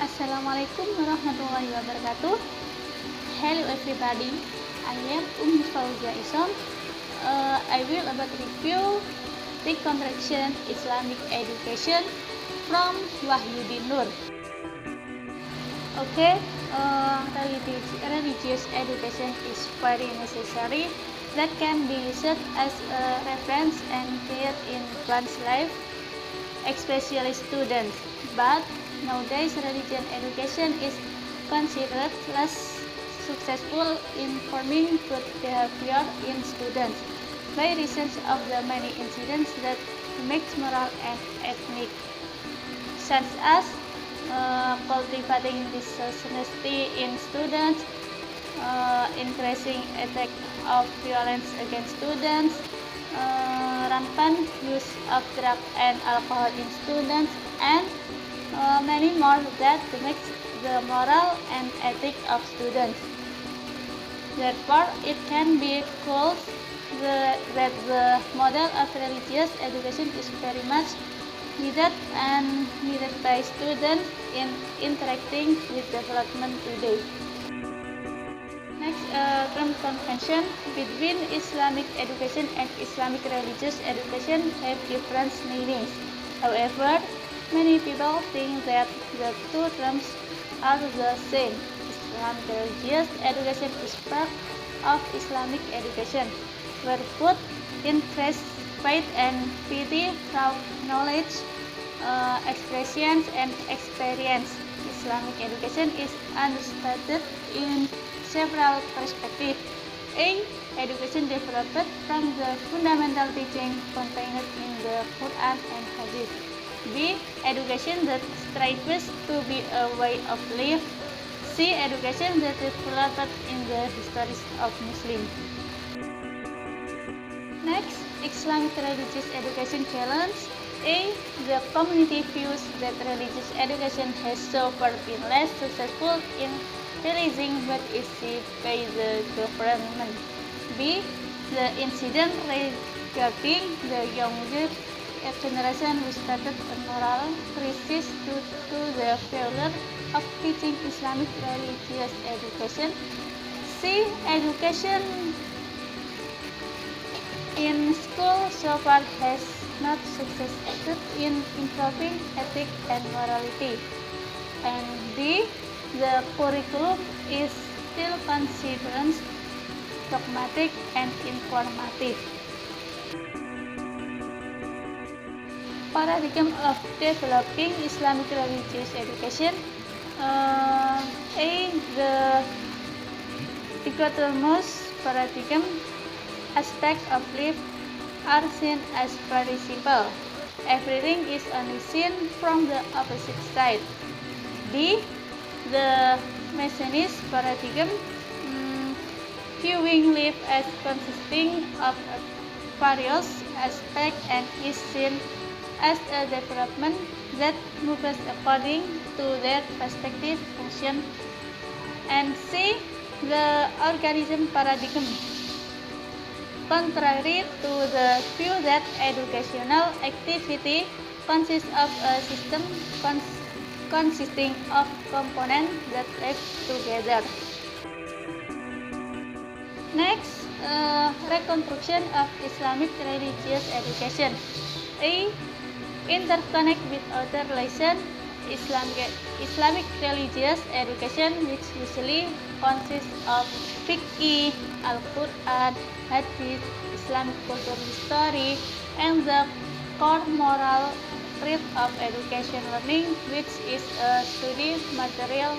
Assalamualaikum warahmatullahi wabarakatuh. Hello everybody, I am Fauzia Isom. I will about review the contraction Islamic education from Wahyudin Nur. Okay, religious education is very necessary that can be used as a reference and guide in one's life, especially students. But nowadays, religion education is considered less successful in forming good behavior in students by reason of the many incidents that mix moral and ethnic, such as cultivating dishonesty in students, increasing attack of violence against students, rampant use of drugs and alcohol in students, and many more that makes the moral and ethic of students. Therefore, it can be called that the model of religious education is very much needed by students in interacting with development today. Next, term convention between Islamic education and Islamic religious education have different meanings. However, many people think that the two terms are the same. Islamic religious education is part of Islamic education, where both interest, faith, and piety through knowledge, expressions, and experience. Islamic education is understood in several perspectives. A. Education developed from the fundamental teaching contained in the Quran and Hadith. B. Education that strives to be a way of life. C. Education that developed in the histories of Muslims. Next, Islamic religious education challenge. A. The community views that religious education has so far been less successful in realizing what is said by the government. B. The incident regarding the younger generation who started a moral crisis due to the failure of teaching Islamic religious education. C. Education in school so far has not succeeded in improving ethics and morality. And D. The curriculum is still considered dogmatic and informative. Paradigm of developing Islamic religious education. A. The dichotomous paradigm aspects of life are seen as very simple. Everything is only seen from the opposite side. B. The Messianist paradigm, viewing life as consisting of various aspects and is seen as a development that moves according to their respective function. And C. The organism paradigm, contrary to the view that educational activity consists of a system consisting of components that live together. Next, reconstruction of Islamic religious education. A. Interconnect with other lessons. Islamic religious education, which usually consists of fiqh, Al-Quran, Hadith, Islamic culture history, and the core moral truth of education learning, which is a study material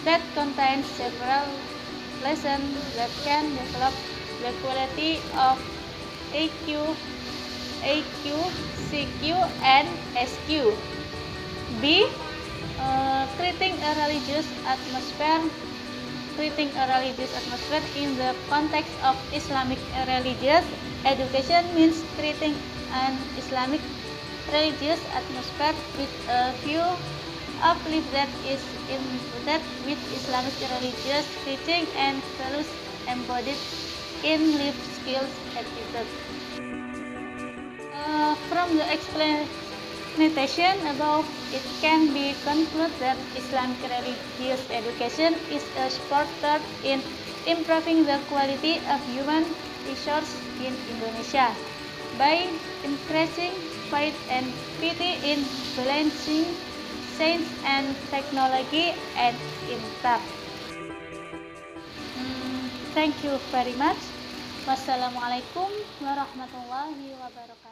that contains several lessons that can develop the quality of AQ, CQ, and SQ. B. Creating a religious atmosphere. Creating a religious atmosphere in the context of Islamic religious education means creating an Islamic religious atmosphere with a view of life that is embedded with Islamic religious teaching and values embodied in life skills attitude. From the Notation above it can be concluded that Islamic religious education is a supporter in improving the quality of human resource in Indonesia by increasing faith and piety in balancing science and technology and impact. Thank you very much. Wassalamualaikum warahmatullahi wabarakatuh.